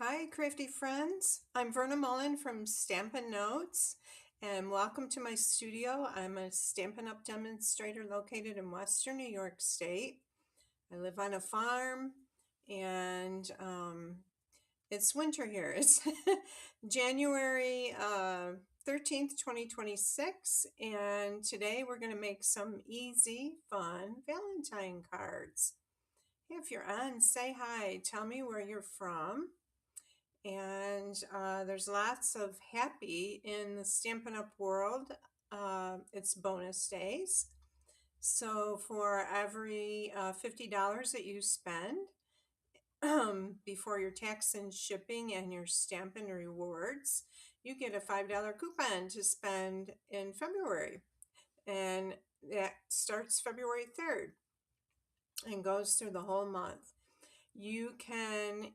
Hi, crafty friends. I'm Verna Mullen from Stampin' Notes, and welcome to my studio. I'm a Stampin' Up! Demonstrator located in Western New York State. I live on a farm, and it's winter here. It's January 13th, 2026, and today we're going to make some easy, fun Valentine cards. Hey, if you're on, say hi. Tell me where you're from. And there's lots of happy in the Stampin' Up! World. It's bonus days. So for every $50 that you spend before your tax and shipping and your Stampin' Rewards, you get a $5 coupon to spend in February. And that starts February 3rd and goes through the whole month. You can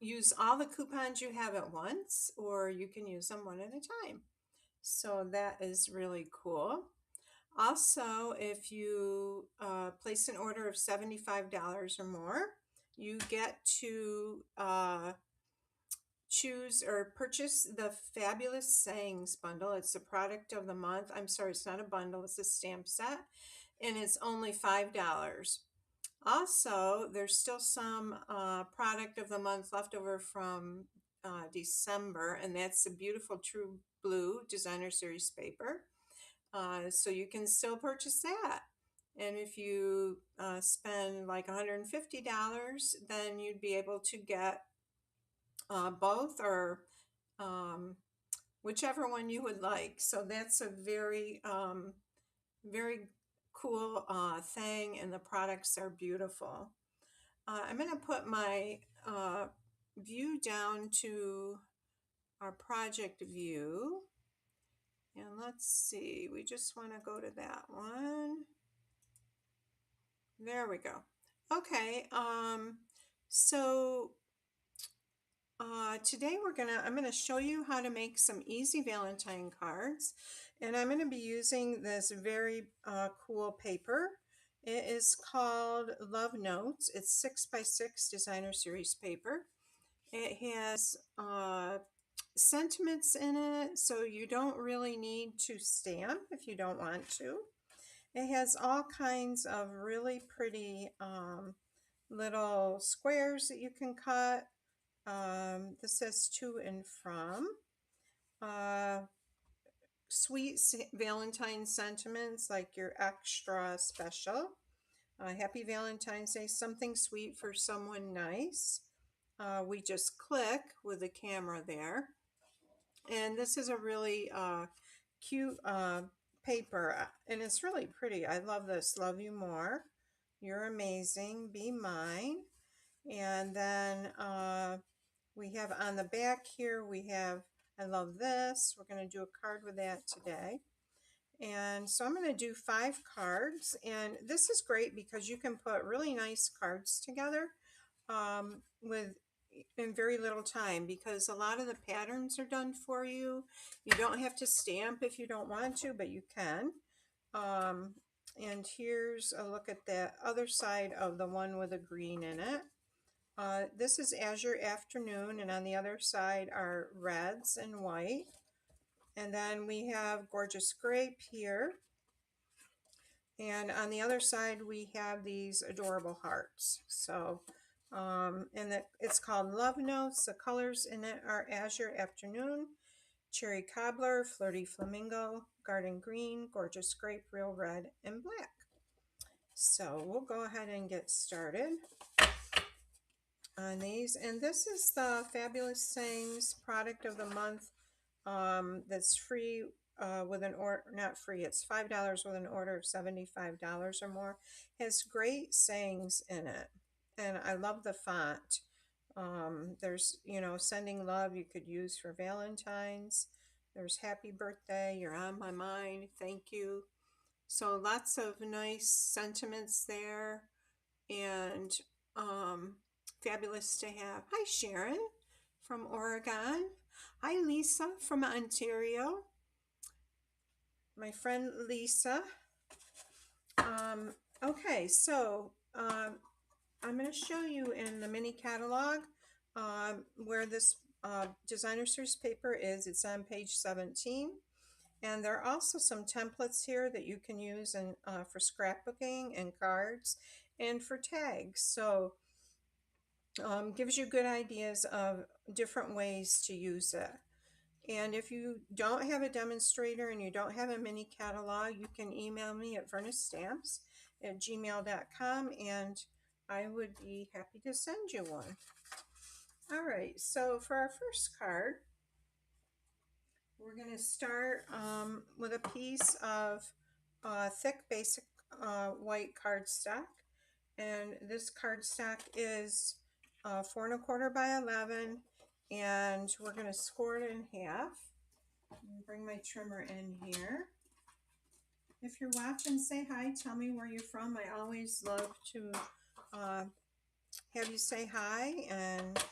use all the coupons you have at once, or you can use them one at a time. So that is really cool. Also, if you place an order of $75 or more, you get to choose or purchase the Fabulous Sayings bundle. It's a product of the month. I'm sorry, it's not a bundle, it's a stamp set, and it's only $5. Also, there's still some product of the month left over from December, and that's the beautiful True Blue Designer Series paper. So you can still purchase that. And if you spend like $150, then you'd be able to get both or um, whichever one you would like. So that's a very cool thing, and the products are beautiful. I'm going to put my view down to our project view. And let's see, we just want to go to that one. There we go. Okay, so today I'm gonna show you how to make some easy Valentine cards, and I'm gonna be using this very cool paper. It is called Love Notes. It's 6x6 designer series paper. It has sentiments in it, so you don't really need to stamp if you don't want to. It has all kinds of really pretty little squares that you can cut. This says to and from. Uh, Sweet Valentine sentiments like your extra special. Happy Valentine's Day, something sweet for someone nice. We just click with the camera there. And this is a really cute paper, and it's really pretty. I love this. Love you more. You're amazing. Be mine. And then we have on the back here, we have I love this. We're going to do a card with that today. And so I'm going to do 5 cards. And this is great because you can put really nice cards together with in very little time, because a lot of the patterns are done for you. You don't have to stamp if you don't want to, but you can. And here's a look at the other side of the one with a green in it. This is Azure Afternoon, and on the other side are reds and white. And then we have Gorgeous Grape here. And on the other side, we have these adorable hearts. So, it's called Love Notes. The colors in it are Azure Afternoon, Cherry Cobbler, Flirty Flamingo, Garden Green, Gorgeous Grape, Real Red, and Black. So we'll go ahead and get started on these. And this is the Fabulous Sayings product of the month that's free with an order, not free, it's $5 with an order of $75 or more. Has great sayings in it, and I love the font. There's, sending love you could use for Valentine's. There's happy birthday, you're on my mind, thank you. So lots of nice sentiments there, and fabulous to have. Hi, Sharon from Oregon. Hi, Lisa from Ontario. My friend Lisa. Okay, so I'm going to show you in the mini catalog where this designer series paper is. It's on page 17. And there are also some templates here that you can use for scrapbooking and cards and for tags. So gives you good ideas of different ways to use it. And if you don't have a demonstrator and you don't have a mini catalog, you can email me at furnacestamps@gmail.com and I would be happy to send you one. All right, so for our first card, we're going to start with a piece of thick basic white cardstock. And this cardstock is 4 1/4 by 11, and we're going to score it in half. Bring my trimmer in here. If you're watching, say hi. Tell me where you're from. I always love to have you say hi and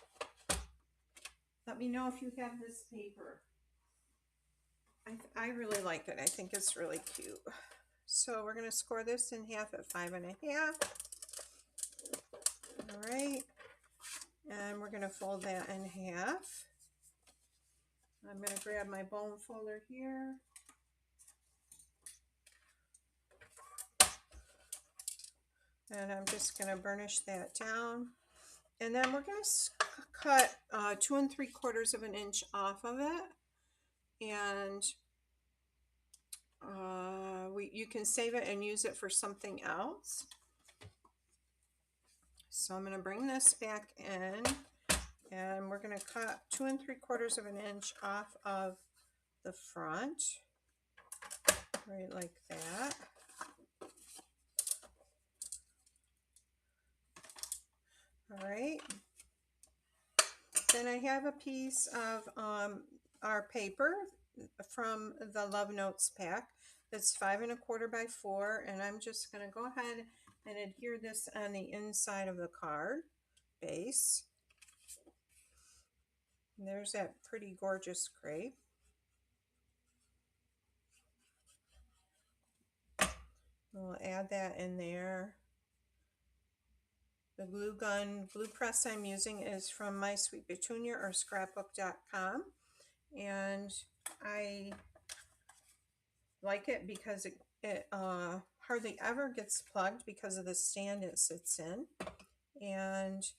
let me know if you have this paper. I really like it. I think it's really cute. So we're going to score this in half at 5 1/2. All right. And we're going to fold that in half. I'm going to grab my bone folder here. And I'm just going to burnish that down. And then we're going to cut 2 3/4 of an inch off of it. And you can save it and use it for something else. So I'm going to bring this back in. And we're going to cut 2 3/4 of an inch off of the front. Right like that. All right. Then I have a piece of our paper from the Love Notes pack that's 5 1/4 by 4, and I'm just going to go ahead and adhere this on the inside of the card base. And there's that pretty gorgeous grape. We'll add that in there. The glue press I'm using is from My Sweet Petunia or scrapbook.com, and I like it because it hardly ever gets plugged because of the stand it sits in, and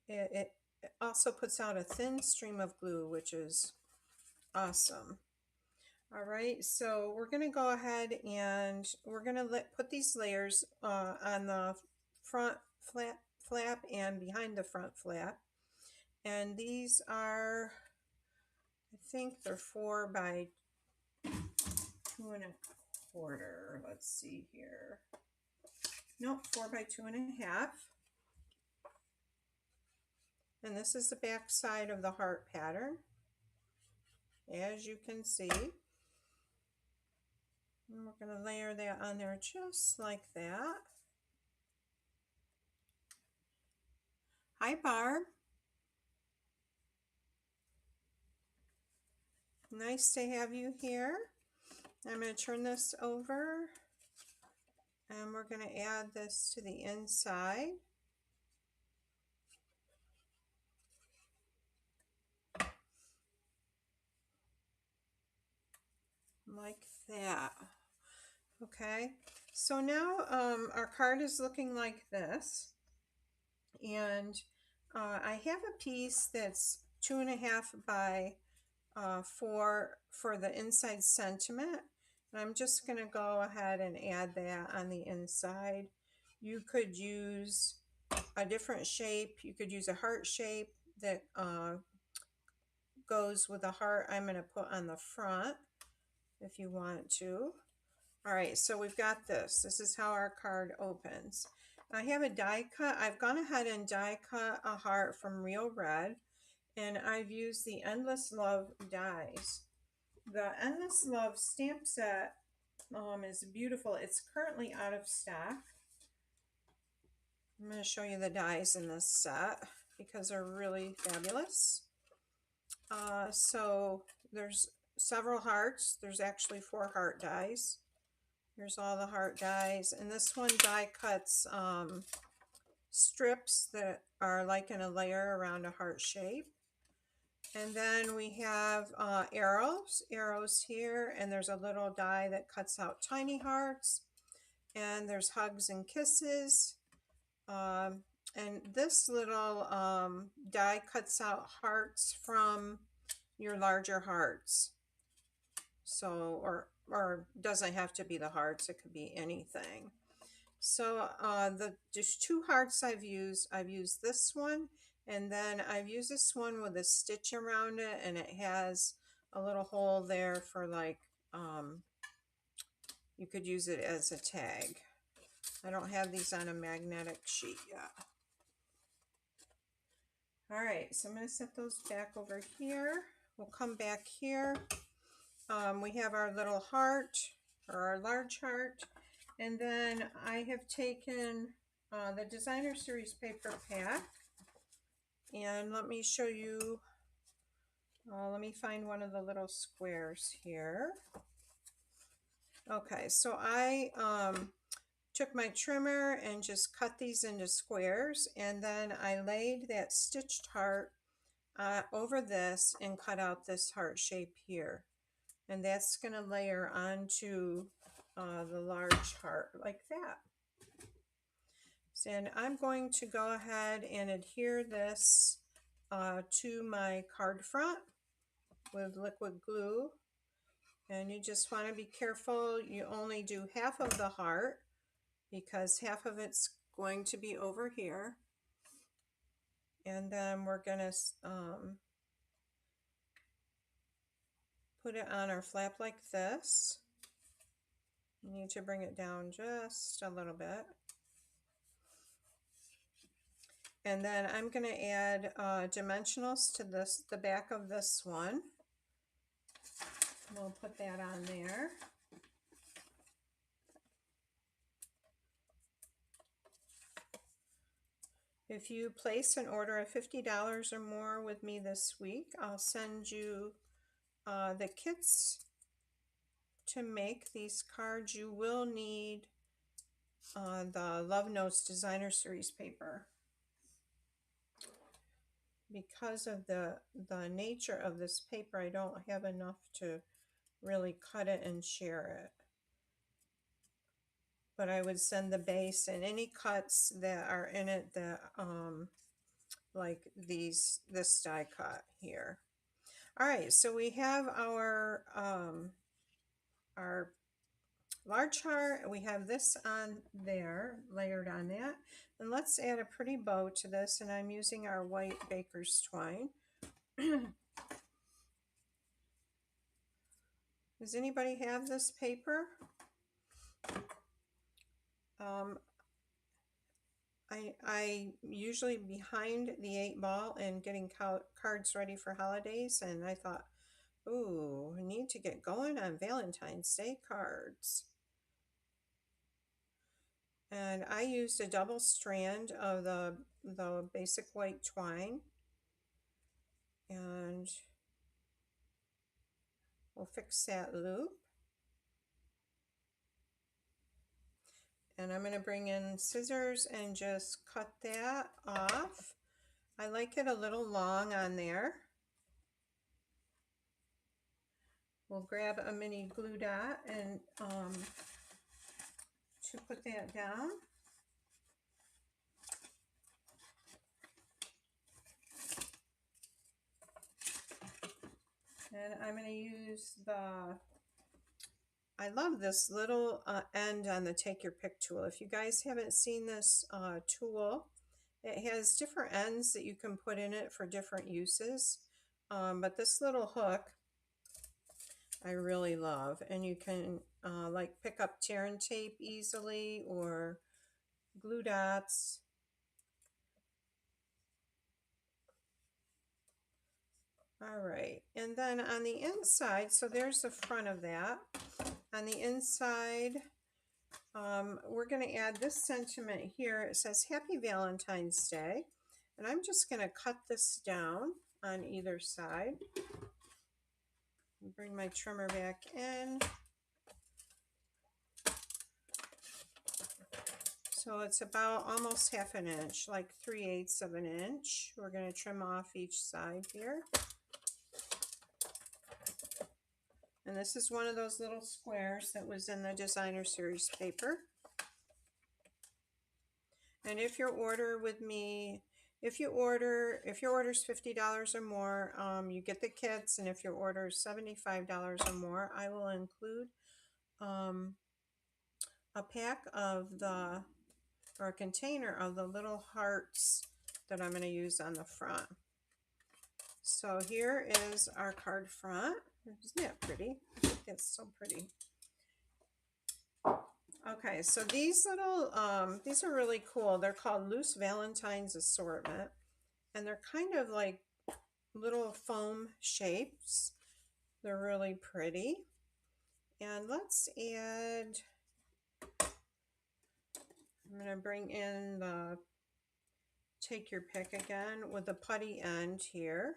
it also puts out a thin stream of glue, which is awesome. All right, so we're going to go ahead and we're going to put these layers on the front flap and behind the front flap. And these are, I think they're 4 by 2 1/4. Let's see here. Nope, 4 by 2 1/2. And this is the back side of the heart pattern, as you can see. And we're going to layer that on there just like that. Hi, Barb. Nice to have you here. I'm going to turn this over, and we're going to add this to the inside. Like that. Okay, so now our card is looking like this, and I have a piece that's 2 1/2 by 4 for the inside sentiment, and I'm just going to go ahead and add that on the inside. You could use a different shape. You could use a heart shape that goes with the heart I'm going to put on the front if you want to. All right, so we've got this. This is how our card opens. I have a die cut. I've gone ahead and die cut a heart from Real Red, and I've used the Endless Love dies. The Endless Love stamp set is beautiful. It's currently out of stock. I'm going to show you the dies in this set because they're really fabulous. So there's several hearts. There's actually 4 heart dies. Here's all the heart dies, and this one die cuts strips that are like in a layer around a heart shape. And then we have arrows here, and there's a little die that cuts out tiny hearts, and there's hugs and kisses. And this little die cuts out hearts from your larger hearts. So, or doesn't have to be the hearts, it could be anything. So there's two hearts I've used. I've used this one, and then I've used this one with a stitch around it, and it has a little hole there for like, you could use it as a tag. I don't have these on a magnetic sheet yet. All right, so I'm going to set those back over here. We'll come back here. We have our little heart, or our large heart, and then I have taken the designer series paper pack, and let me show you, let me find one of the little squares here. Okay, so I took my trimmer and just cut these into squares, and then I laid that stitched heart over this and cut out this heart shape here, and that's going to layer onto the large heart like that. And I'm going to go ahead and adhere this to my card front with liquid glue, and you just want to be careful you only do half of the heart, because half of it's going to be over here, and then we're going to put it on our flap like this. You need to bring it down just a little bit. And then I'm going to add dimensionals to this, the back of this one. We'll put that on there. If you place an order of $50 or more with me this week, I'll send you the kits to make these cards. You will need the Love Notes Designer Series paper. Because of the nature of this paper, I don't have enough to really cut it and share it. But I would send the base and any cuts that are in it that like this die cut here. All right, so we have our large heart. We have this on there, layered on that. And let's add a pretty bow to this, and I'm using our white baker's twine. Does anybody have this paper? I usually behind the 8 ball and getting cards ready for holidays, and I thought, ooh, I need to get going on Valentine's Day cards. And I used a double strand of the basic white twine, and we'll fix that loop. And I'm going to bring in scissors and just cut that off. I like it a little long on there. We'll grab a mini glue dot and to put that down. And I'm going to use I love this little end on the Take Your Pick tool. If you guys haven't seen this tool, it has different ends that you can put in it for different uses. But this little hook I really love, and you can like pick up tear and tape easily, or glue dots. All right, and then on the inside, so there's the front of that. On the inside, we're going to add this sentiment here. It says Happy Valentine's Day, and I'm just going to cut this down on either side. Bring my trimmer back in. So it's about almost half an inch, like 3/8 of an inch. We're going to trim off each side here. And this is one of those little squares that was in the designer series paper. And if your order with me, if your order is $50 or more, you get the kits. And if your order is $75 or more, I will include a pack of the, or a container of the little hearts that I'm going to use on the front. So here is our card front. Isn't that pretty? I think that's so pretty. Okay, so these little, these are really cool. They're called Loose Valentines Assortment, and they're kind of like little foam shapes. They're really pretty. And let's add, I'm going to bring in the take your pick again with the putty end here.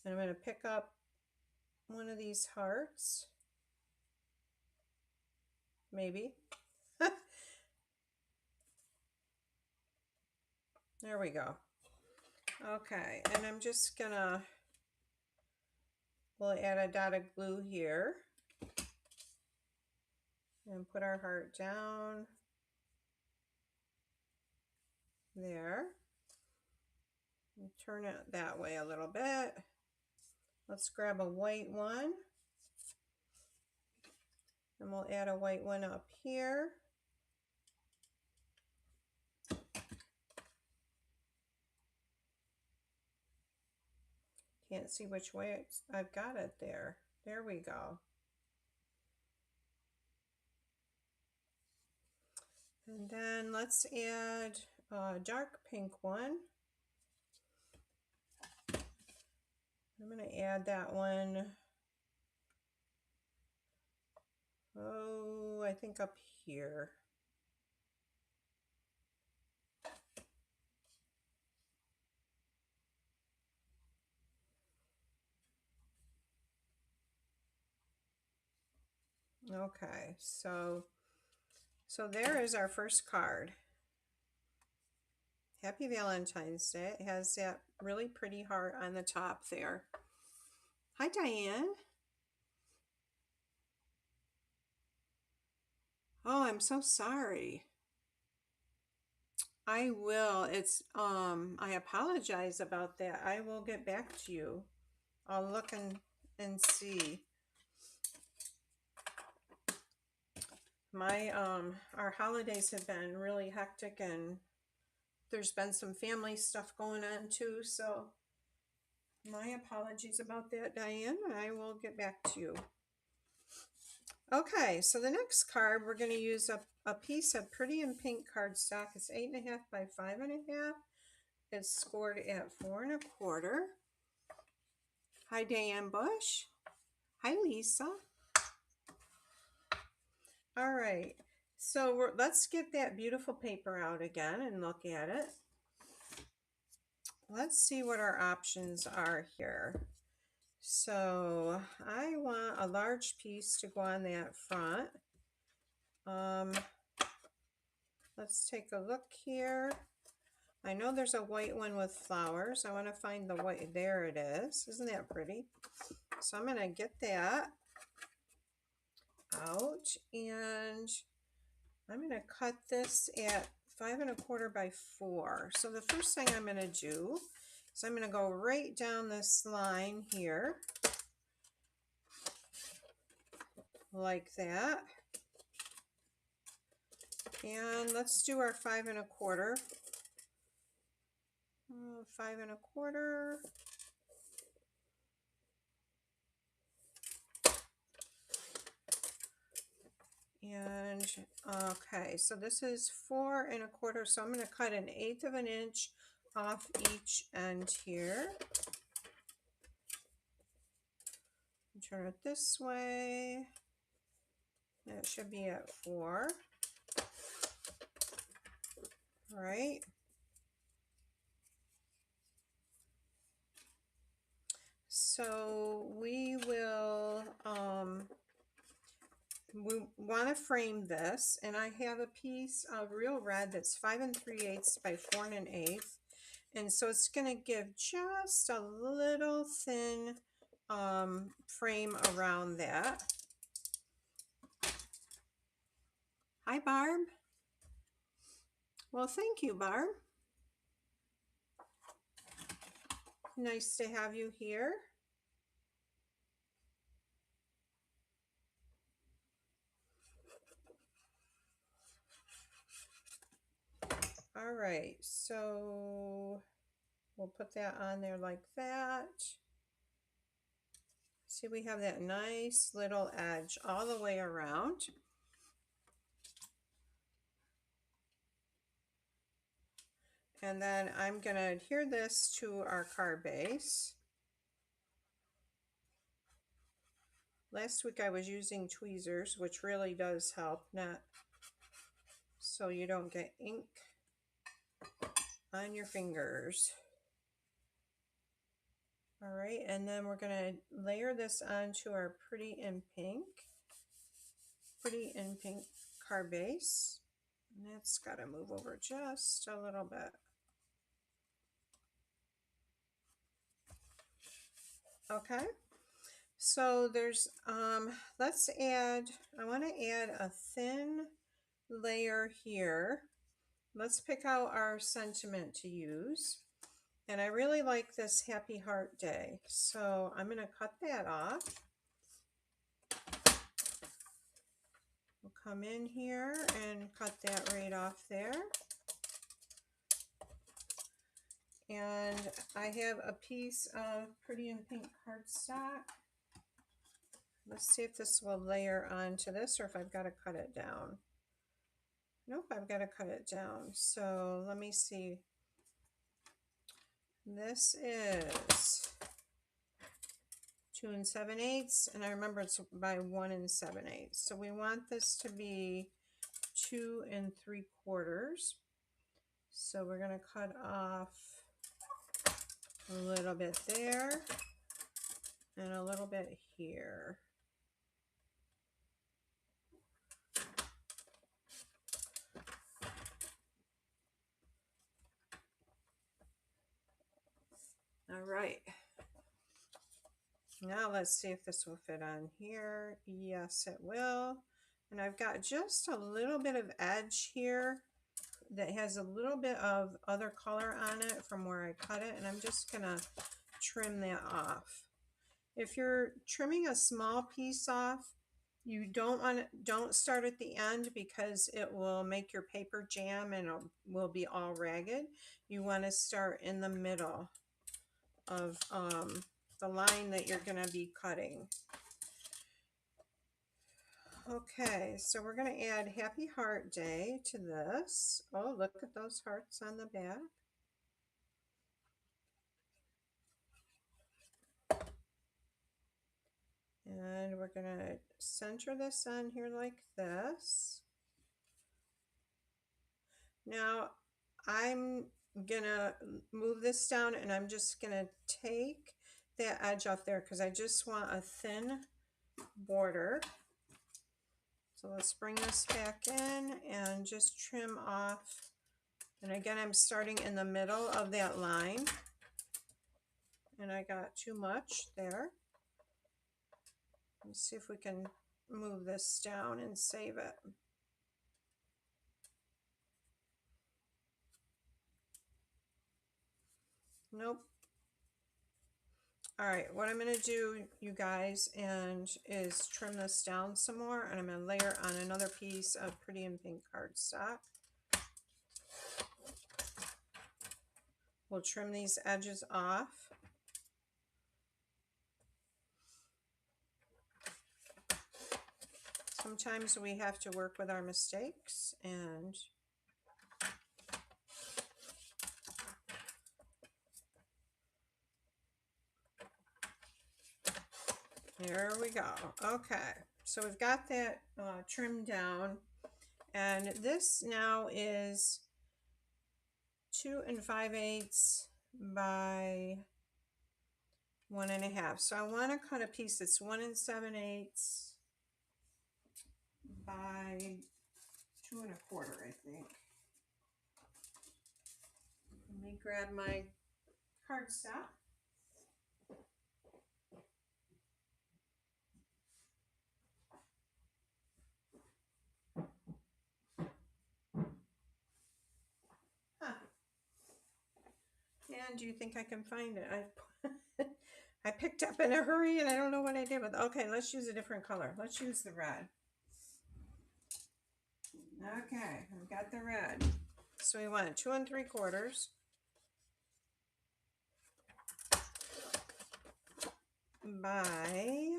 And I'm going to pick up one of these hearts, maybe. There we go. Okay, and I'm just gonna, we'll add a dot of glue here and put our heart down there. And turn it that way a little bit. Let's grab a white one. And we'll add a white one up here. Can't see which way I've got it there. There we go. And then let's add a dark pink one. I'm going to add that one, oh, I think up here. Okay, so there is our first card. Happy Valentine's Day. It has that really pretty heart on the top there. Hi, Diane. Oh, I'm so sorry. I will. It's I apologize about that. I will get back to you. I'll look and see. My our holidays have been really hectic, and there's been some family stuff going on too, so my apologies about that, Diane. I will get back to you. Okay, so the next card, we're going to use a piece of Pretty in Pink cardstock. It's 8.5 by 5.5. It's scored at 4 1/4. Hi, Diane Bush. Hi, Lisa. All right, so let's get that beautiful paper out again and look at it. Let's see what our options are here. So I want a large piece to go on that front. Let's take a look here. I know there's a white one with flowers. I want to find the white. There it is. Isn't that pretty? So I'm going to get that out, and I'm going to cut this at 5 1/4 by 4. So the first thing I'm going to do is I'm going to go right down this line here, like that. And let's do our 5 1/4. 5 1/4. And okay, so this is 4 1/4. So I'm going to cut 1/8 of an inch off each end here. Turn it this way. That should be at 4. All right. So we will we want to frame this, and I have a piece of real red that's 5 3/8 by 4 1/8, and so it's going to give just a little thin frame around that. Hi, Barb. Well, thank you, Barb. Nice to have you here. All right, so we'll put that on there like that. See, we have that nice little edge all the way around. And then I'm going to adhere this to our card base. Last week I was using tweezers, which really does help, not so you don't get ink on your fingers. All right, and then we're going to layer this onto our Pretty in Pink card base. And that's got to move over just a little bit. Okay, so there's, let's add, I want to add a thin layer here. Let's pick out our sentiment to use. And I really like this Happy Heart Day, so I'm going to cut that off. We'll come in here and cut that right off there. And I have a piece of Pretty in Pink cardstock. Let's see if this will layer onto this or if I've got to cut it down. Nope, I've got to cut it down. So let me see. This is 2 7/8, and I remember it's by 1 7/8. So we want this to be 2 3/4. So we're going to cut off a little bit there and a little bit here. All right. Now let's see if this will fit on here. Yes, it will. And I've got just a little bit of edge here that has a little bit of other color on it from where I cut it, and I'm just gonna trim that off. If you're trimming a small piece off, you don't start at the end because it will make your paper jam and it will be all ragged. You want to start in the middle of the line that you're going to be cutting. Okay, so we're going to add Happy Heart Day to this. Oh, look at those hearts on the back. And we're going to center this on here like this. Now, I'm going to move this down and I'm just going to take that edge off there because I just want a thin border. So let's bring this back in and just trim off. And again, I'm starting in the middle of that line. And I got too much there. Let's see if we can move this down and save it. Nope. All right, what I'm going to do, you guys, is trim this down some more, and I'm going to layer on another piece of Pretty in Pink cardstock. We'll trim these edges off. Sometimes we have to work with our mistakes, and there we go. Okay, so we've got that trimmed down, and this now is 2 5/8 by 1 1/2. So I want to cut a piece that's 1 7/8 by 2¼ I think. Let me grab my cardstock. Huh. And do you think I can find it? I picked up in a hurry and I don't know what I did with it. Okay, let's use a different color. Let's use the red. Okay, I've got the red. So we want 2¾ by,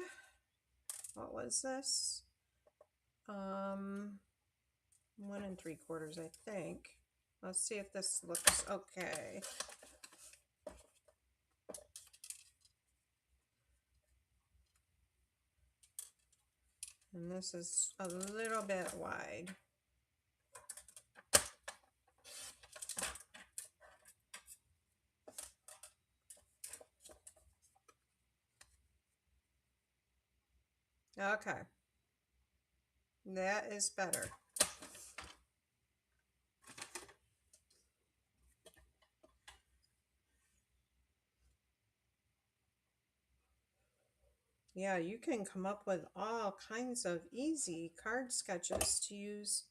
what was this? 1¾ I think. Let's see if this looks okay. And this is a little bit wide. Okay, that is better. Yeah, you can come up with all kinds of easy card sketches to use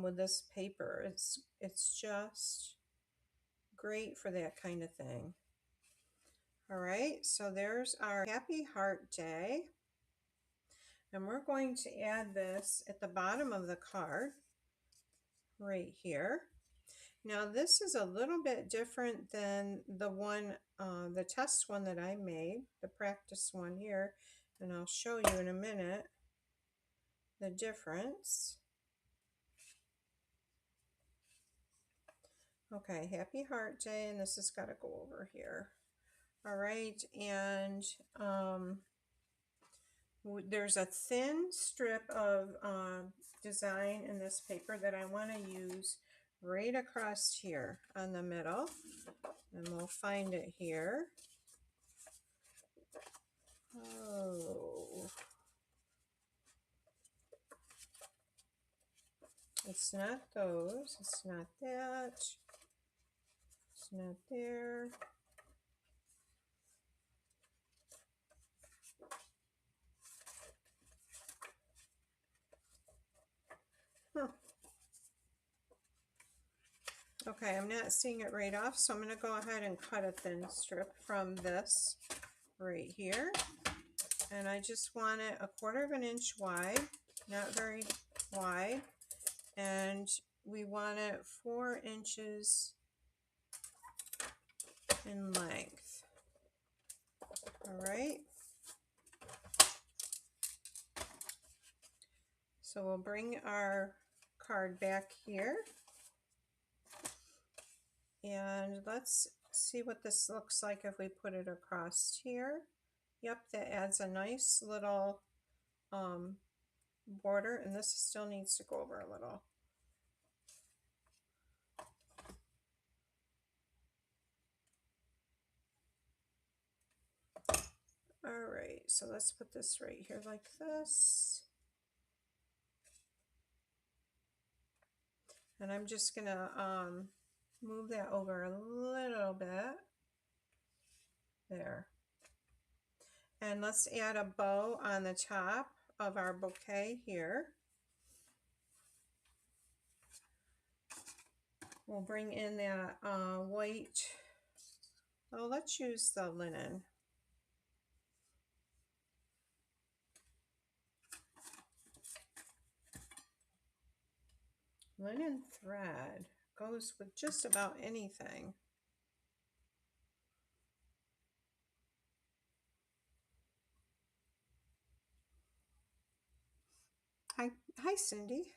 with this paper. It's just great for that kind of thing. All right, so there's our Happy Heart Day. And we're going to add this at the bottom of the card right here. Now this is a little bit different than the one, the test one that I made, the practice one here, and I'll show you in a minute the difference. Okay, Happy Heart Day, and this has got to go over here. All right, and there's a thin strip of design in this paper that I want to use right across here on the middle, and we'll find it here. Oh, it's not those, it's not that, it's not there. Huh. Okay, I'm not seeing it right off, so I'm going to go ahead and cut a thin strip from this right here. And I just want it 1/4 inch wide, not very wide. And we want it 4 inches in length. All right. So we'll bring our card back here. And let's see what this looks like if we put it across here. Yep, that adds a nice little border, and this still needs to go over a little. All right, so let's put this right here like this. And I'm just gonna move that over a little bit. There. And let's add a bow on the top of our bouquet here. We'll bring in that white, oh, let's use the linen. Linen thread goes with just about anything. Hi, Cindy.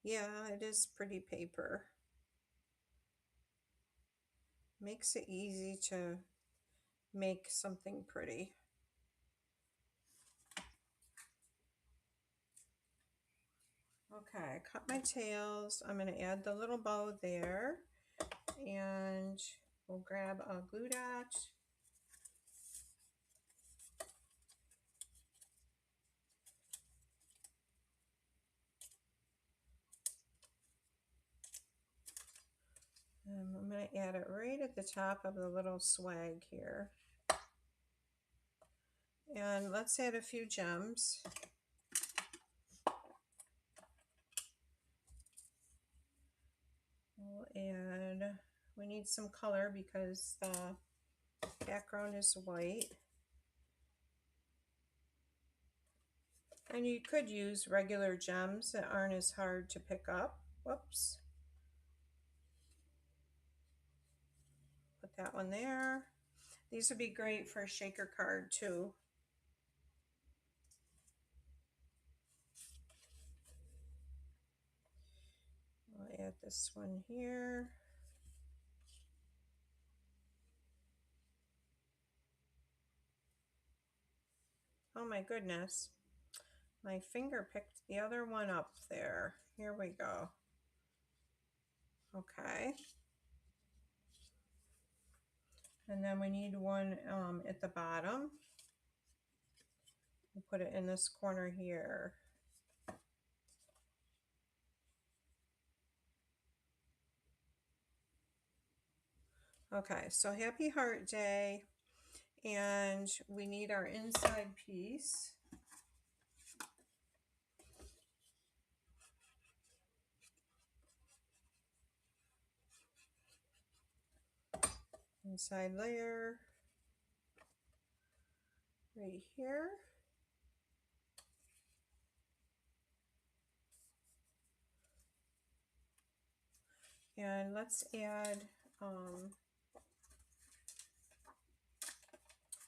Yeah, it is pretty paper. Makes it easy to make something pretty. Okay, cut my tails. I'm going to add the little bow there, and we'll grab a glue dot. want to add it right at the top of the little swag here. And let's add a few gems. We'll add, we need some color because the background is white. And you could use regular gems that aren't as hard to pick up. Whoops. Put that one there. These would be great for a shaker card too. I'll add this one here. Oh my goodness. My finger picked the other one up there. Here we go. Okay. And then we need one at the bottom. We'll put it in this corner here. Okay, so happy heart day. And we need our inside piece. Inside layer right here. And let's add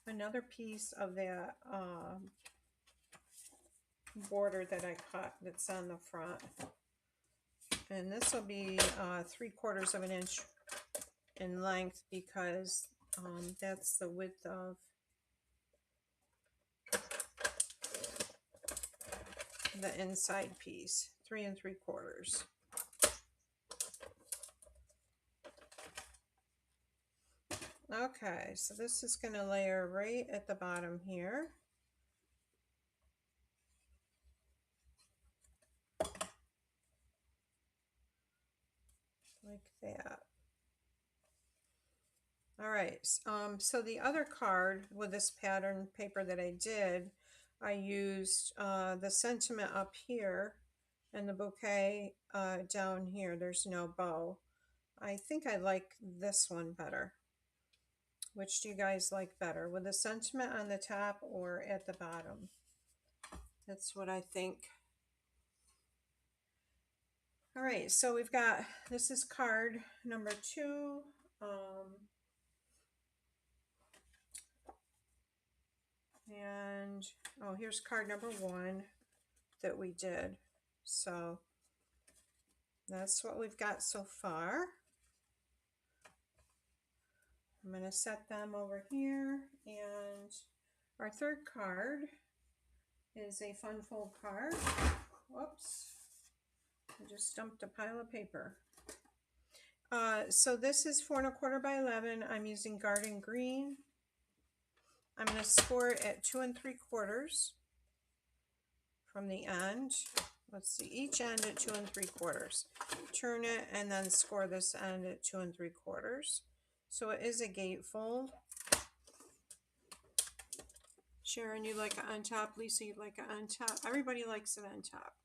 another piece of that border that I cut that's on the front. And this will be 3/4 of an inch in length because that's the width of the inside piece, 3 3/4. Okay, so this is going to layer right at the bottom here. Like that. All right, so the other card with this pattern paper that I did, I used the sentiment up here and the bouquet down here. There's no bow. I think I like this one better. Which do you guys like better, with the sentiment on the top or at the bottom? That's what I think. All right, so we've got, this is card number 2. And, oh, here's card number 1 that we did. So that's what we've got so far. I'm going to set them over here, and our third card is a fun fold card. Whoops, I just dumped a pile of paper. So this is 4 1/4 by 11. I'm using garden green. I'm going to score it at 2 3/4 from the end. Let's see, each end at 2 3/4. Turn it and then score this end at 2 3/4. So it is a gatefold. Sharon, you like it on top. Lisa, you like it on top. Everybody likes it on top.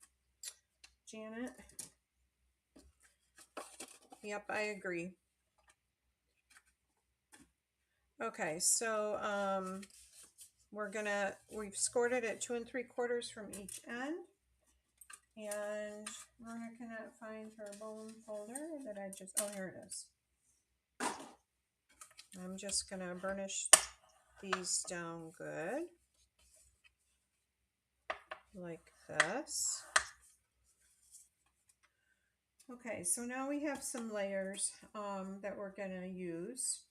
Janet. Yep, I agree. Okay, so we've scored it at 2 3/4 from each end. And Mona cannot find her bone folder that I just, oh, here it is. I'm just gonna burnish these down good. Like this. Okay, so now we have some layers that we're gonna use.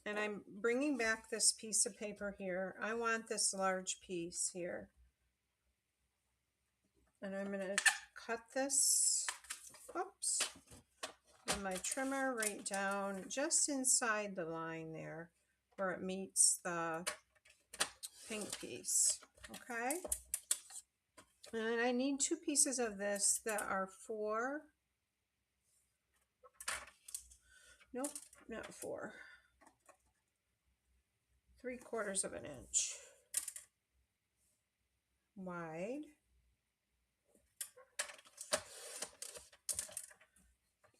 And I'm bringing back this piece of paper here. I want this large piece here. And I'm gonna cut this, oops, with my trimmer right down just inside the line there where it meets the pink piece, okay? And I need 2 pieces of this that are 4 Nope, not 4. 3/4 of an inch wide.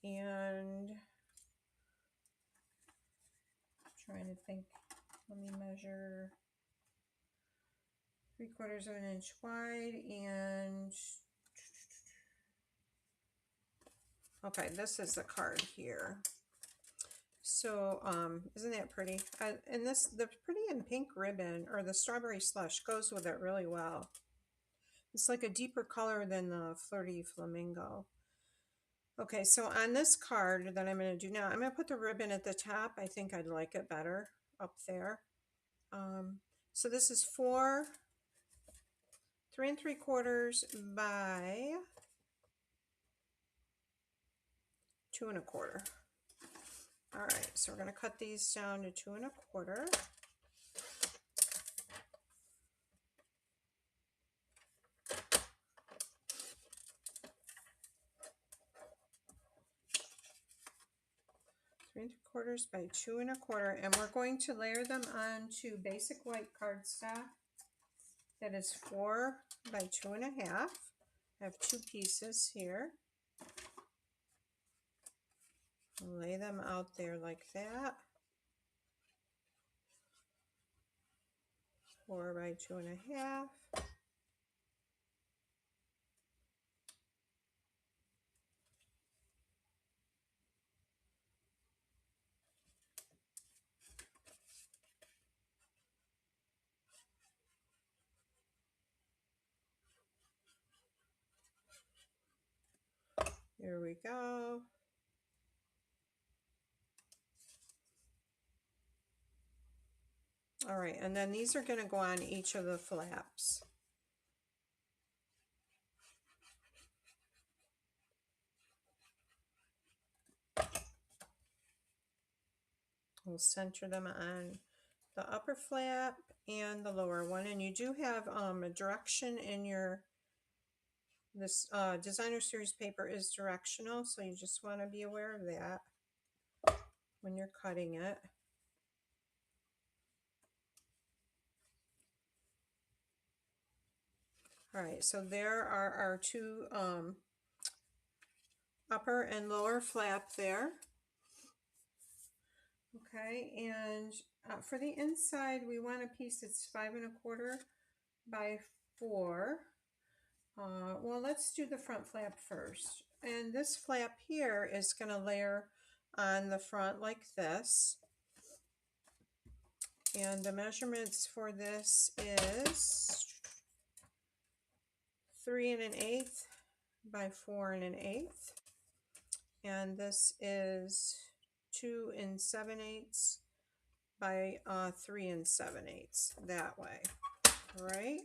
And I'm trying to think, let me measure 3/4 of an inch wide, and okay, this is the card here. So, isn't that pretty? And the pretty and pink ribbon, or the strawberry slush, goes with it really well. It's like a deeper color than the Flirty Flamingo. Okay, so on this card that I'm going to do now, I'm going to put the ribbon at the top. I think I'd like it better up there. So this is 3 3/4 by 2 1/4. All right, so we're going to cut these down to 2 1/4. Three 3/4 by 2 1/4, and we're going to layer them onto basic white cardstock that is 4 by 2 1/2. I have 2 pieces here. Lay them out there like that. 4 by 2 1/2. Here we go. All right, and then these are going to go on each of the flaps. We'll center them on the upper flap and the lower one, and you do have a direction in your, this designer series paper is directional, so you just want to be aware of that when you're cutting it. All right, so there are our 2 upper and lower flap there. Okay, and for the inside, we want a piece that's 5 1/4 by 4. Well, let's do the front flap first. And this flap here is going to layer on the front like this. And the measurements for this is 3 1/8 by 4 1/8. And this is 2 7/8 by 3 7/8, that way, right?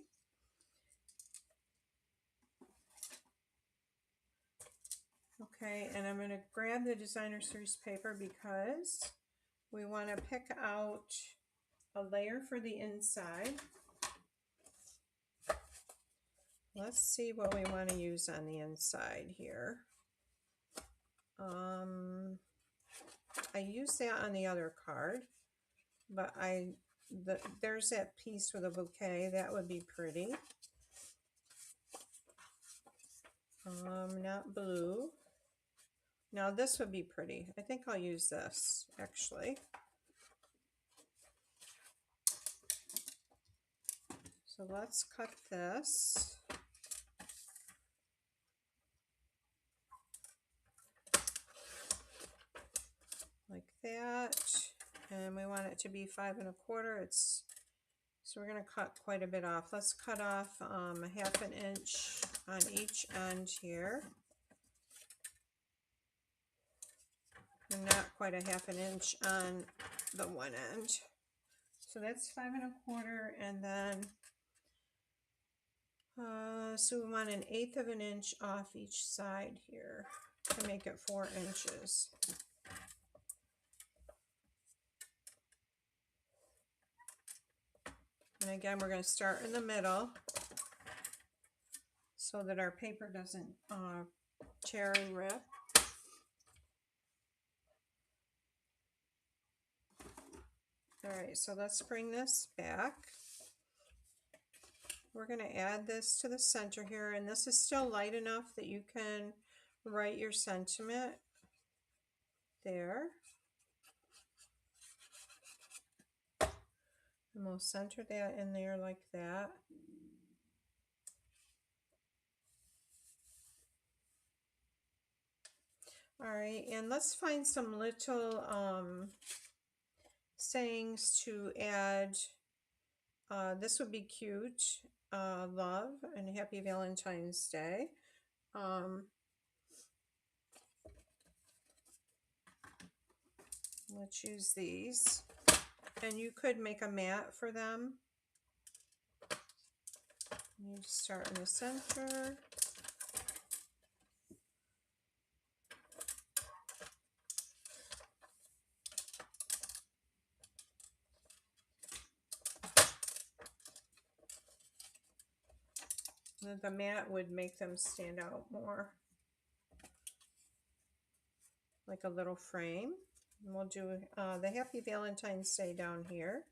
Okay, and I'm going to grab the designer series paper because we want to pick out a layer for the inside. Let's see what we want to use on the inside here. I use that on the other card, but there's that piece with a bouquet. That would be pretty. Not blue. Now this would be pretty. I think I'll use this actually. So let's cut this. Like that. And we want it to be 5 1/4. So we're going to cut quite a bit off. Let's cut off a 1/2 inch on each end here. And not quite a 1/2 inch on the one end. So that's 5 1/4, and then so we want 1/8 of an inch off each side here to make it 4 inches. And again, we're going to start in the middle so that our paper doesn't tear and rip. All right, so let's bring this back. We're going to add this to the center here, and this is still light enough that you can write your sentiment there. And we'll center that in there like that. All right, and let's find some little sayings to add. This would be cute. Love and happy Valentine's Day. Let's use these. And you could make a mat for them. You start in the center. The mat would make them stand out more, like a little frame. And we'll do the Happy Valentine's Day down here.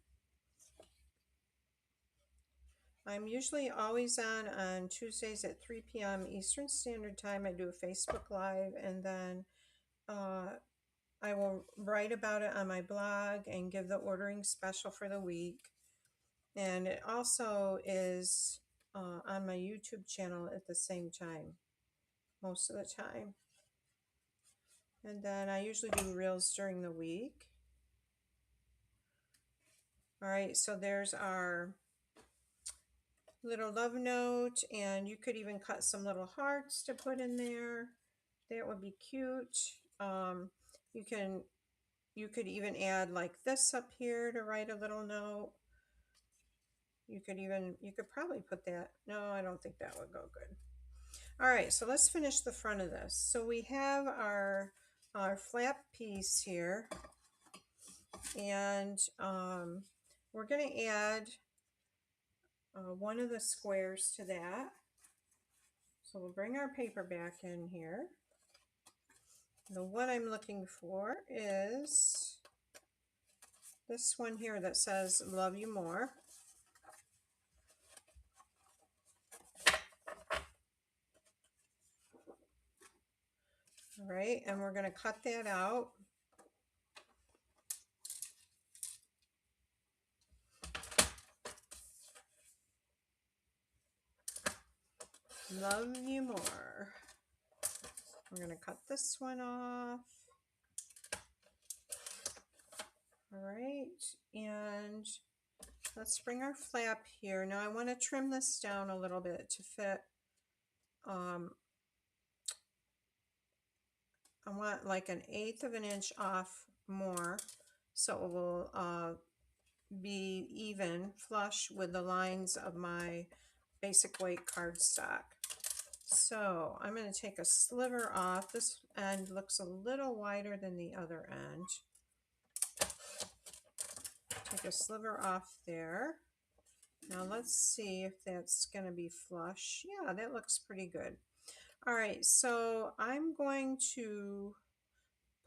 I'm usually always on Tuesdays at 3 p.m. Eastern Standard Time. I do a Facebook Live, and then I will write about it on my blog and give the ordering special for the week. And it also is on my YouTube channel at the same time, most of the time. And then I usually do reels during the week. All right, so there's our little love note, and you could even cut some little hearts to put in there. That would be cute. You could even add like this up here to write a little note. You could probably put that. No, I don't think that would go good. All right, so let's finish the front of this. So we have our flap piece here, and we're going to add one of the squares to that. So we'll bring our paper back in here. The one I'm looking for is this one here that says "Love You More." All right, and we're going to cut that out. Love you more. We're going to cut this one off. All right, and let's bring our flap here. Now I want to trim this down a little bit to fit. I want like 1/8 of an inch off more, so it will be even, flush with the lines of my basic weight cardstock. So I'm going to take a sliver off. This end looks a little wider than the other end. Take a sliver off there. Now let's see if that's going to be flush. Yeah, that looks pretty good. All right, so I'm going to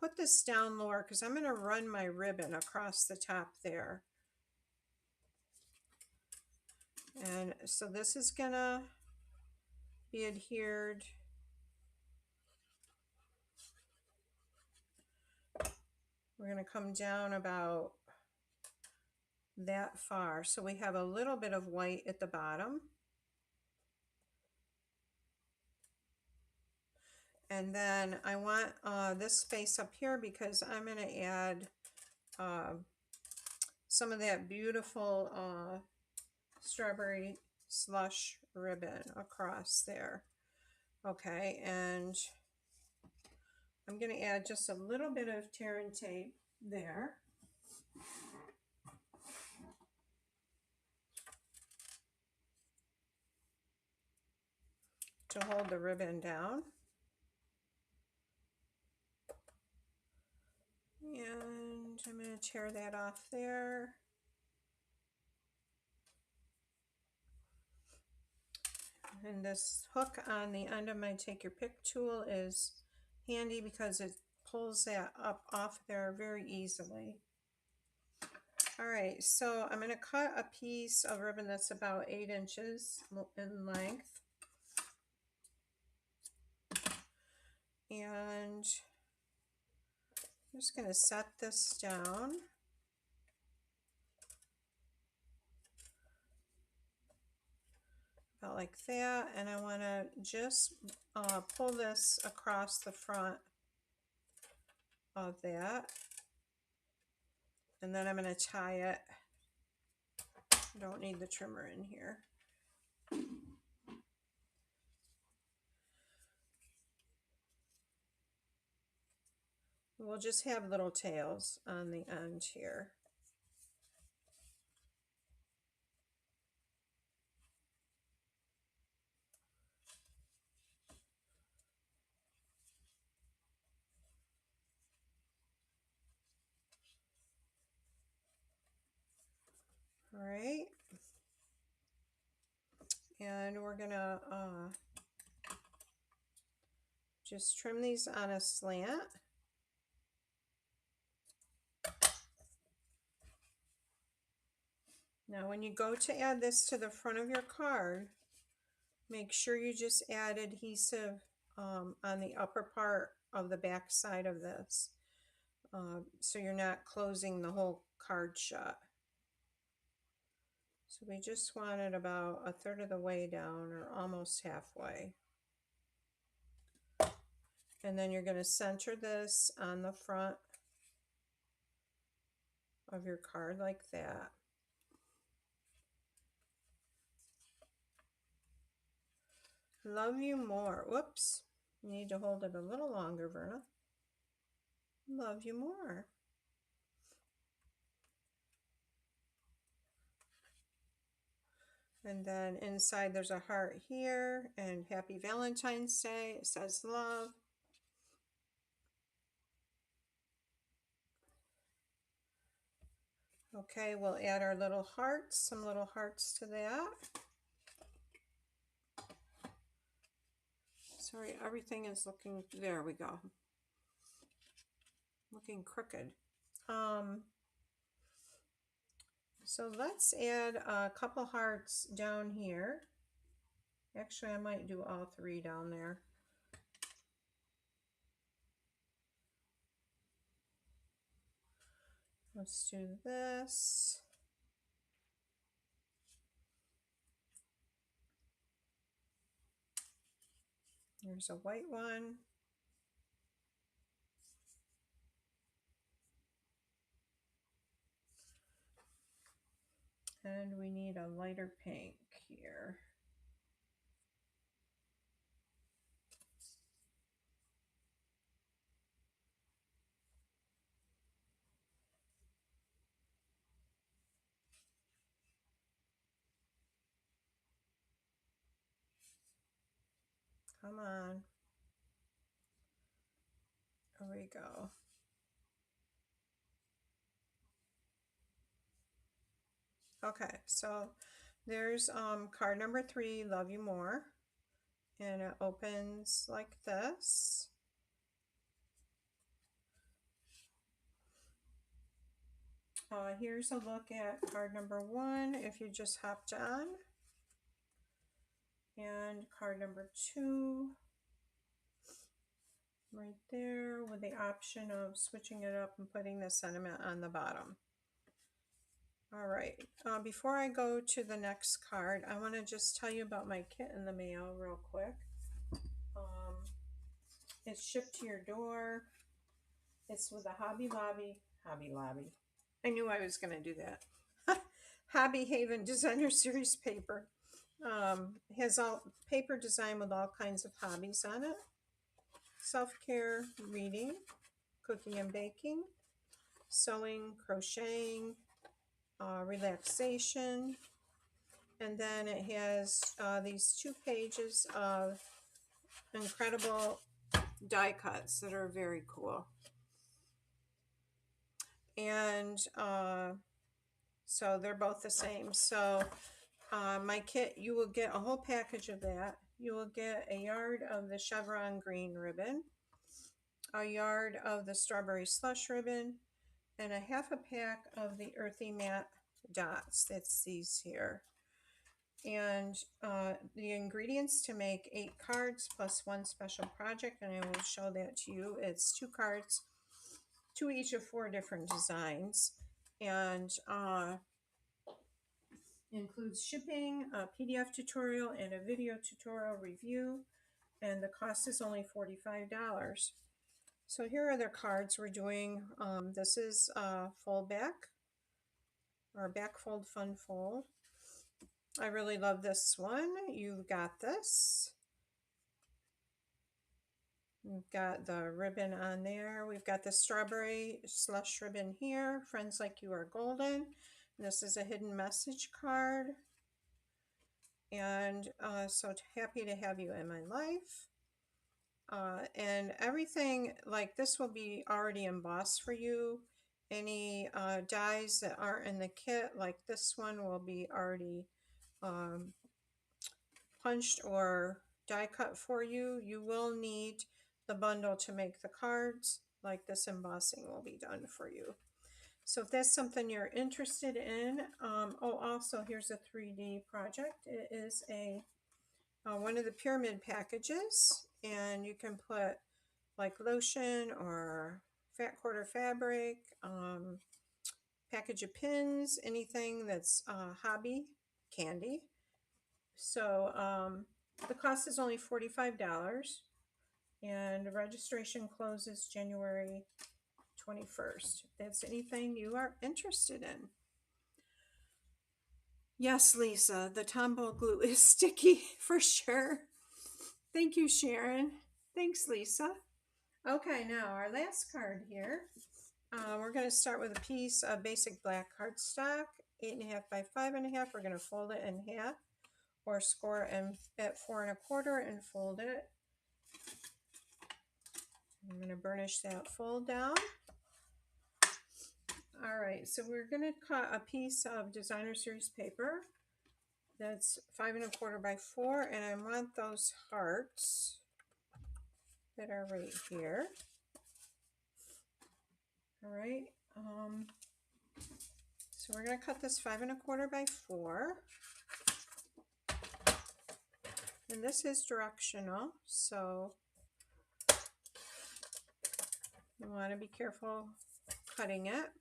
put this down lower because I'm going to run my ribbon across the top there. And so this is going to be adhered. We're going to come down about that far. So we have a little bit of white at the bottom. And then I want this space up here because I'm going to add some of that beautiful strawberry slush ribbon across there. Okay, and I'm going to add just a little bit of tear and tape there. To hold the ribbon down. And I'm going to tear that off there. And this hook on the end of my Take Your Pick tool is handy because it pulls that up off there very easily. All right, so I'm going to cut a piece of ribbon that's about 8 inches in length. And I'm just going to set this down. About like that. And I want to just pull this across the front of that. And then I'm going to tie it. I don't need the trimmer in here. We'll just have little tails on the end here. All right. And we're gonna just trim these on a slant. Now when you go to add this to the front of your card, make sure you just add adhesive on the upper part of the back side of this, so you're not closing the whole card shut. So we just want it about 1/3 of the way down, or almost halfway. And then you're going to center this on the front of your card like that. Love you more. Whoops. You need to hold it a little longer, Verna. Love you more. And then inside there's a heart here, and Happy Valentine's Day. It says love. Okay, we'll add our little hearts, some little hearts to that. Sorry, everything is looking, there we go. Looking crooked. So let's add a couple hearts down here. Actually, I might do all 3 down there. Let's do this. There's a white one. And we need a lighter pink here. Come on. There we go. Okay, so there's card number 3, Love You More. And it opens like this. Here's a look at card number 1 if you just hopped on. And card number 2 right there, with the option of switching it up and putting the sentiment on the bottom. All right, before I go to the next card, I want to just tell you about my kit in the mail real quick. It's shipped to your door. It's with a Hobby Lobby. I knew I was going to do that. Hobby Haven Designer Series paper. Has all paper design with all kinds of hobbies on it. Self-care, reading, cooking and baking, sewing, crocheting, relaxation. And then it has these 2 pages of incredible die cuts that are very cool. And so they're both the same. So my kit, you will get a whole package of that. You will get a yard of the chevron green ribbon, a yard of the strawberry slush ribbon, and a half a pack of the Earthy Matte dots. That's these here. And the ingredients to make 8 cards plus 1 special project, and I will show that to you. It's 2 cards, 2 each of 4 different designs, and includes shipping, a PDF tutorial, and a video tutorial review, and the cost is only $45. So here are the cards we're doing. This is full back, or back fold fun fold. I really love this one. You've got this. We've got the ribbon on there. We've got the strawberry slush ribbon here. Friends like you are golden. This is a hidden message card. And so happy to have you in my life. And everything like this will be already embossed for you. Any dies that aren't in the kit, like this one, will be already punched or die cut for you. You will need the bundle to make the cards, like this embossing will be done for you. So if that's something you're interested in, oh, also here's a 3D project. It is a one of the pyramid packages, and you can put like lotion or fat quarter fabric, package of pins, anything that's hobby candy. So the cost is only $45, and registration closes January 21st. If that's anything you are interested in. Yes, Lisa, the Tombow glue is sticky for sure. Thank you, Sharon. Thanks, Lisa. Okay, now our last card here. We're going to start with a piece of basic black cardstock, 8.5 by 5.5. We're going to fold it in half, or score it at 4 1/4 and fold it. I'm going to burnish that fold down. All right, so we're going to cut a piece of designer series paper that's 5 1/4 by 4, and I want those hearts that are right here. All right, so we're going to cut this 5 1/4 by 4. And this is directional, so you want to be careful cutting it.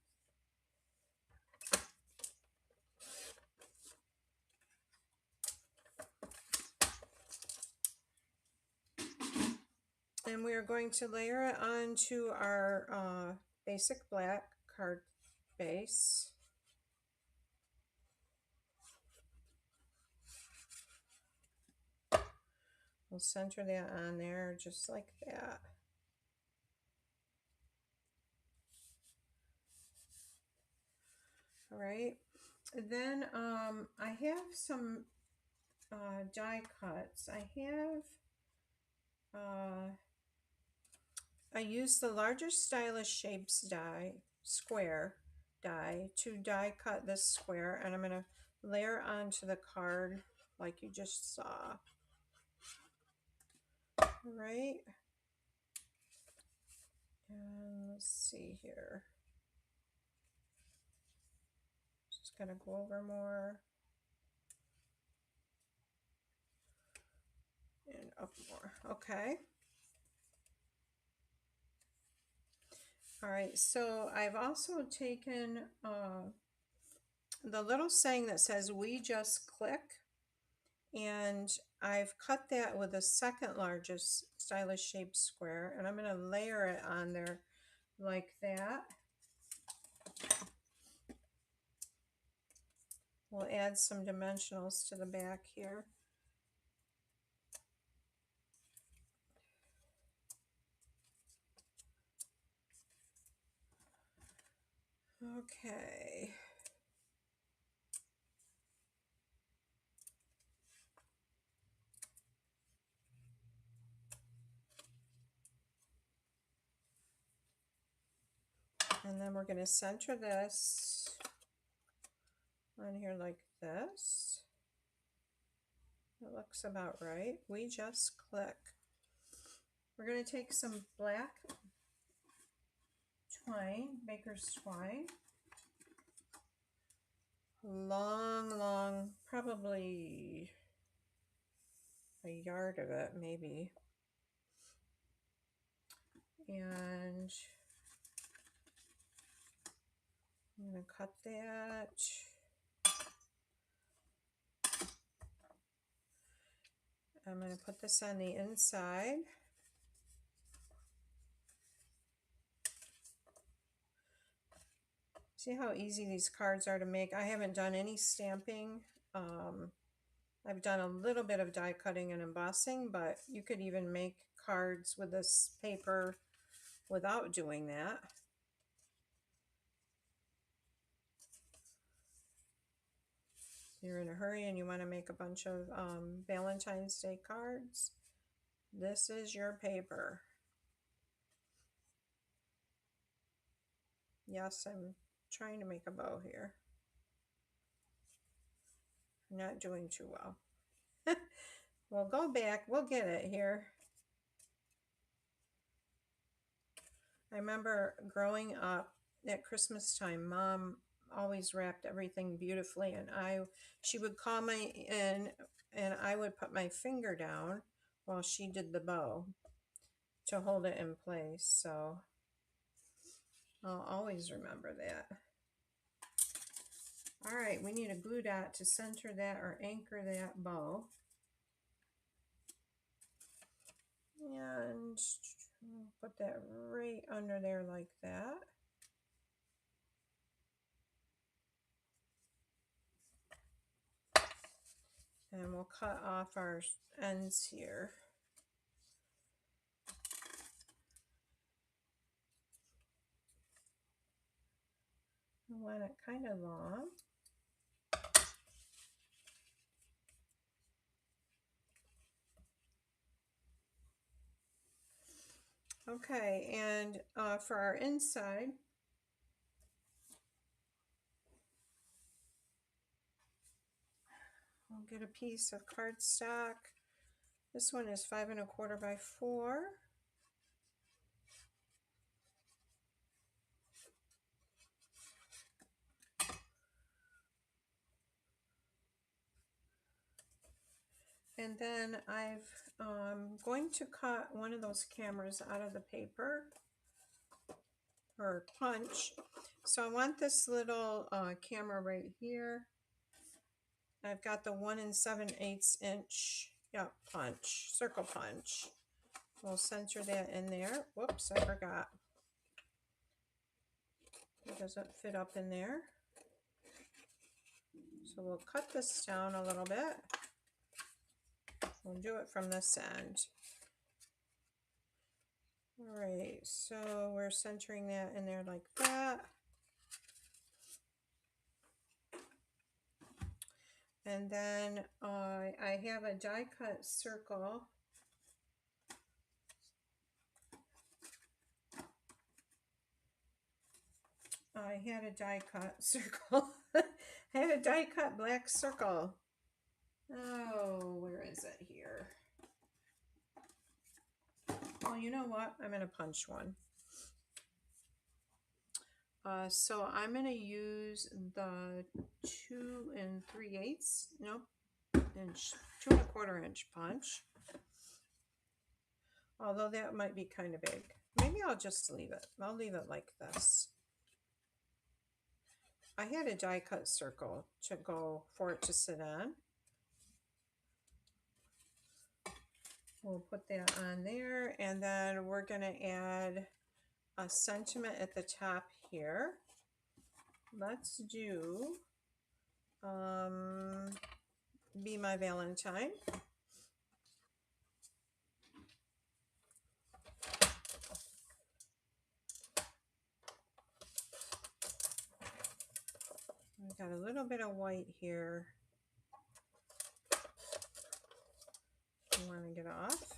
And we are going to layer it onto our basic black card base. We'll center that on there just like that. All right. Then I have some die cuts. I use the largest stylish shapes die, square die, to die cut this square, and I'm going to layer onto the card like you just saw. All right. And let's see here. Just going to go over more. And up more. Okay. All right, so I've also taken the little saying that says "we just click," and I've cut that with the second largest stylish shape square, and I'm going to layer it on there like that. We'll add some dimensionals to the back here. Okay. And then we're going to center this on here like this. It looks about right. We just click. We're going to take some black twine, baker's twine. Long, probably a yard of it, maybe. And I'm going to cut that. I'm going to put this on the inside. See how easy these cards are to make? I haven't done any stamping. I've done a little bit of die cutting and embossing, but you could even make cards with this paper without doing that. You're in a hurry and you want to make a bunch of Valentine's Day cards. This is your paper. Yes, I'm trying to make a bow here. I'm not doing too well. We'll go back. We'll get it here. I remember growing up at Christmas time, Mom always wrapped everything beautifully, and she would call me in and I would put my finger down while she did the bow to hold it in place. So I'll always remember that. All right, we need a glue dot to center that or anchor that bow. And put that right under there like that. And we'll cut off our ends here. I want it kind of long. Okay, and for our inside, we'll get a piece of cardstock. This one is 5 1/4 by 4. And then I'm going to cut one of those cameras out of the paper, or punch. So I want this little camera right here. I've got the 1 7/8 inch, punch, circle punch. We'll center that in there. Whoops, I forgot. It doesn't fit up in there. So we'll cut this down a little bit. We'll do it from this end. All right, so we're centering that in there like that. And then I have a die cut circle. I had a die cut circle. I had a die cut black circle. Oh, where is it here? Oh, you know what? I'm going to punch one. So I'm going to use the 2 3/8, nope, inch, 2 1/4 inch punch. Although that might be kind of big. Maybe I'll just leave it. I'll leave it like this. I had a die cut circle to go for it to sit on. We'll put that on there, and then we're going to add a sentiment at the top here. Let's do Be My Valentine. I've got a little bit of white here. I want to get off.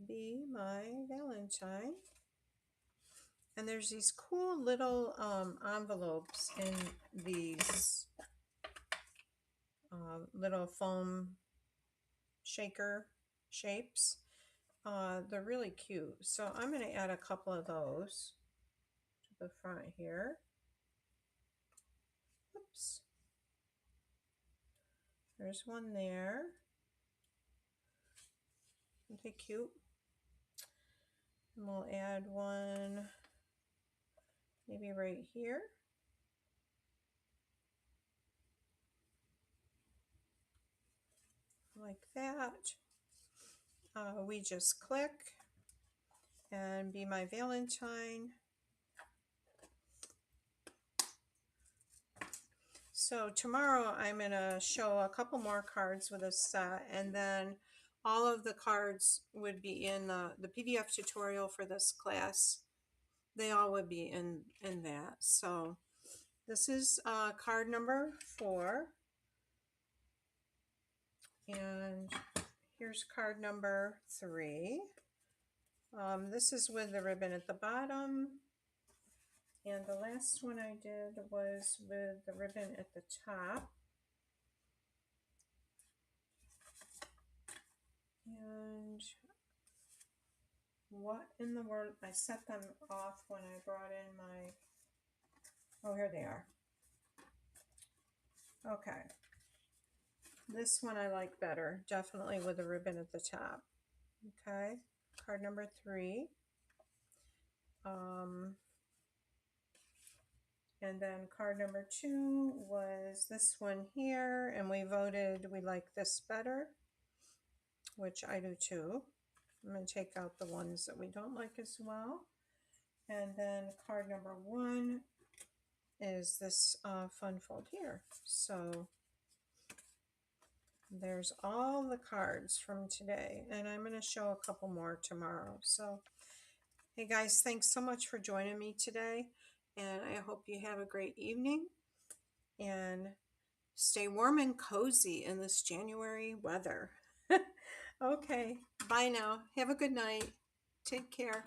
Be My Valentine. And there's these cool little envelopes in these little foam shaker shapes. They're really cute. So I'm going to add a couple of those to the front here. Oops. There's one there. Aren't they cute? And we'll add one maybe right here. Like that. We just click and Be My Valentine. So tomorrow I'm going to show a couple more cards with a set, and then all of the cards would be in the PDF tutorial for this class. They all would be in that. So this is card number 4. And here's card number 3. This is with the ribbon at the bottom. And the last one I did was with the ribbon at the top. And what in the world, I set them off when I brought in my, oh, here they are. Okay. This one I like better, definitely with the ribbon at the top. Okay, card number 3. And then card number 2 was this one here, and we voted we like this better, which I do too. I'm going to take out the ones that we don't like as well. And then card number 1 is this fun fold here. So there's all the cards from today, and I'm going to show a couple more tomorrow. So hey guys, thanks so much for joining me today, and I hope you have a great evening and stay warm and cozy in this January weather. Okay, bye now. Have a good night. Take care.